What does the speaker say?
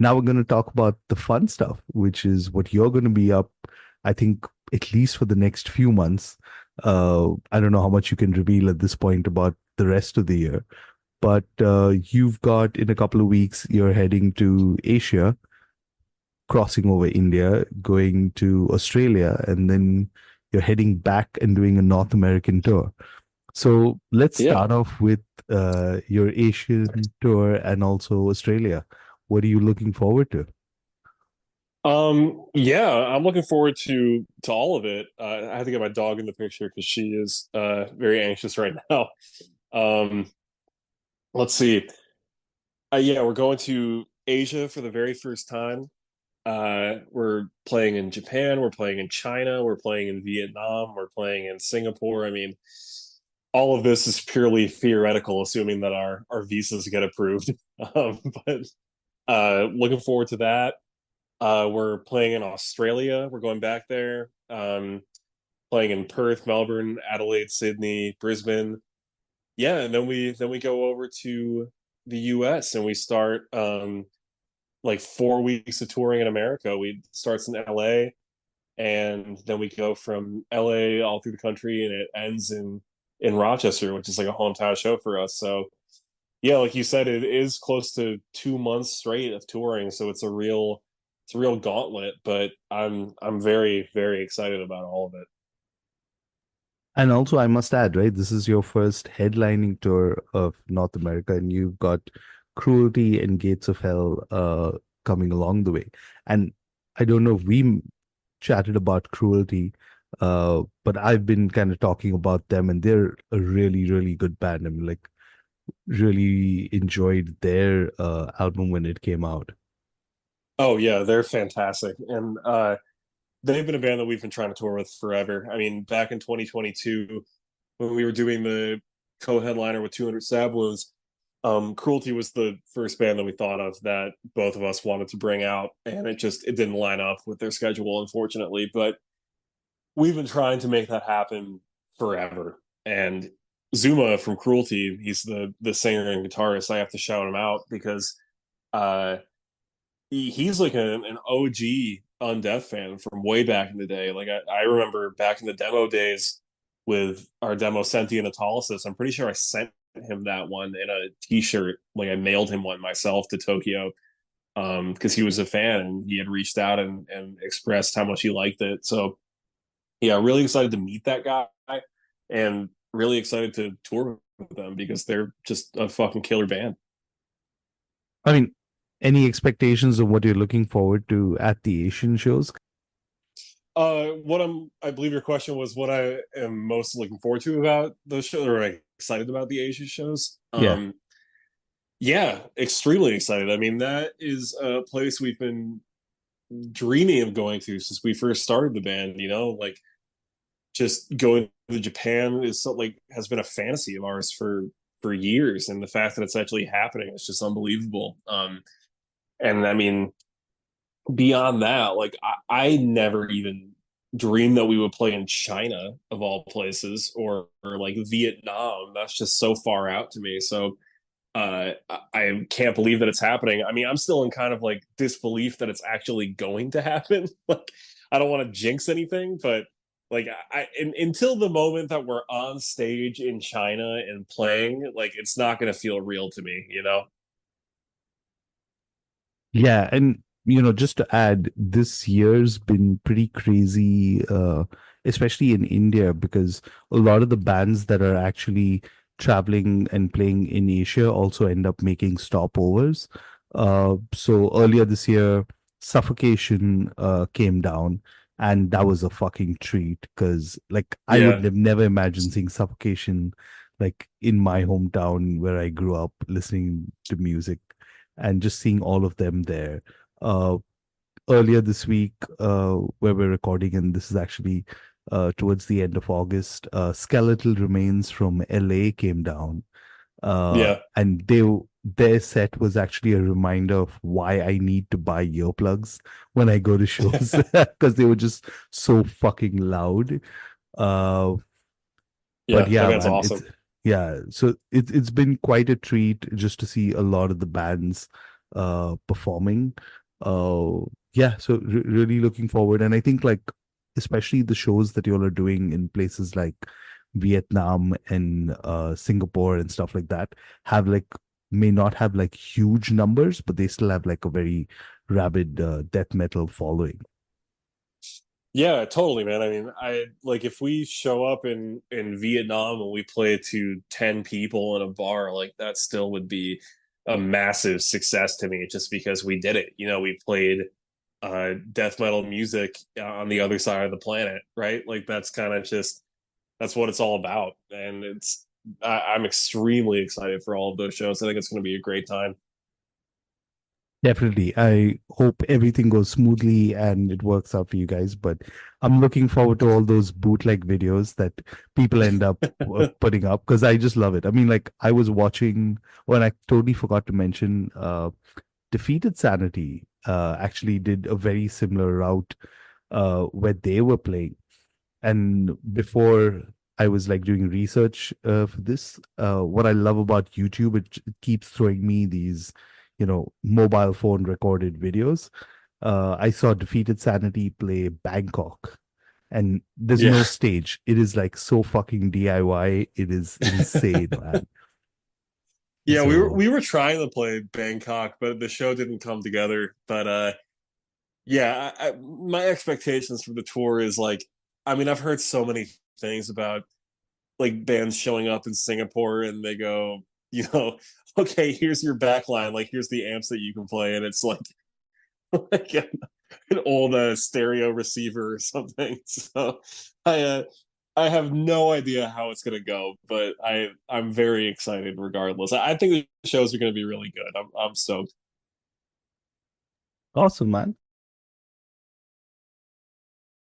Now we're going to talk about the fun stuff, which is what you're going to be up, I think, at least for the next few months. I don't know how much you can reveal at this point about the rest of the year, but you've got in a couple of weeks, you're heading to Asia, crossing over India, going to Australia, and then you're heading back and doing a North American tour. So let's Yeah. start off with your Asian tour and also Australia. What are you looking forward to? Yeah, I'm looking forward to all of it. I have to get my dog in the picture because she is very anxious right now. Um, let's see. Yeah, we're going to Asia for the very first time. We're playing in Japan, we're playing in China, we're playing in Vietnam, we're playing in Singapore. I mean, all of this is purely theoretical, assuming that our visas get approved. But looking forward to that. We're playing in Australia. We're going back there. Playing in Perth, Melbourne, Adelaide, Sydney, Brisbane. Yeah, and then we go over to the US and we start like 4 weeks of touring in America. We starts in LA and then we go from LA all through the country and it ends in Rochester, which is like a hometown show for us. So yeah, like you said, it is close to 2 months straight of touring, so it's a real gauntlet, but I'm very, very excited about all of it. And also, I must add, right, this is your first headlining tour of North America, and you've got Cruelty and Gates of Hell coming along the way. And I don't know if we chatted about Cruelty, but I've been kind of talking about them, and they're a really, really good band. I mean, like, really enjoyed their album when it came out. Oh yeah, they're fantastic. And they've been a band that we've been trying to tour with forever. I mean, back in 2022, when we were doing the co-headliner with 200 Stab Wounds, Cruelty was the first band that we thought of that both of us wanted to bring out, and it didn't line up with their schedule, unfortunately. But we've been trying to make that happen forever. And Zuma from Cruelty, he's the singer and guitarist. I have to shout him out because uh, he's like an OG Undeath fan from way back in the day. Like I remember back in the demo days with our demo Sentient Autolysis. I'm pretty sure I sent him that one in a T-shirt. Like I mailed him one myself to Tokyo because he was a fan and he had reached out and expressed how much he liked it. So yeah, really excited to meet that guy and really excited to tour with them because they're just a fucking killer band. I mean, any expectations of what you're looking forward to at the Asian shows? I believe your question was what I am most looking forward to about those shows, or excited about the Asian shows. Yeah. Yeah, extremely excited. I mean, that is a place we've been dreaming of going to since we first started the band. Like just going to Japan is so, like has been a fantasy of ours for years, and the fact that it's actually happening is just unbelievable. And I mean, beyond that, like I never even dreamed that we would play in China of all places or like Vietnam. That's just so far out to me. So I can't believe that it's happening. I mean, I'm still in kind of like disbelief that it's actually going to happen. Like I don't want to jinx anything, but like until the moment that we're on stage in China and playing, like it's not going to feel real to me, you know? Yeah, and just to add, this year's been pretty crazy, especially in India, because a lot of the bands that are actually traveling and playing in Asia also end up making stopovers. So earlier this year, Suffocation came down, and that was a fucking treat because, like, I would Yeah. have never imagined seeing Suffocation like in my hometown where I grew up listening to music and just seeing all of them there. Uh, Earlier this week, where we're recording, and this is actually towards the end of August, Skeletal Remains from LA came down, Yeah. and their set was actually a reminder of why I need to buy earplugs when I go to shows because they were just so fucking loud. Uh, but Yeah, that yeah, band's man, it's awesome. yeah. So it's been quite a treat just to see a lot of the bands. performing. Yeah, so really looking forward. And I think like especially the shows that you all are doing in places like Vietnam and Singapore and stuff like that have like may not have like huge numbers, but they still have like a very rabid death metal following. Yeah, totally, man. I mean, I like if we show up in Vietnam and we play to 10 people in a bar, like that still would be a massive success to me just because we did it. You know, we played death metal music on the other side of the planet, right? Like that's kind of just that's what it's all about. And I'm extremely excited for all of those shows. I think it's going to be a great time. Definitely. I hope everything goes smoothly and it works out for you guys. But I'm looking forward to all those bootleg videos that people end up putting up because I just love it. I mean, like I was watching, when I totally forgot to mention, Defeated Sanity actually did a very similar route where they were playing. And before I was like doing research for this, what I love about YouTube, it keeps throwing me these, mobile phone recorded videos. I saw Defeated Sanity play Bangkok, and there's Yeah. no stage. It is like so fucking DIY. It is insane, man. Yeah, we were So we were trying to play Bangkok, but the show didn't come together. But yeah, my expectations for the tour is like, I mean, I've heard so many things about like bands showing up in Singapore and they go, you know, okay, here's your back line, like here's the amps that you can play, and it's like like an old stereo receiver or something. So I uh, I have no idea how it's gonna go, but I'm very excited regardless. I think the shows are gonna be really good. I'm stoked. awesome, man.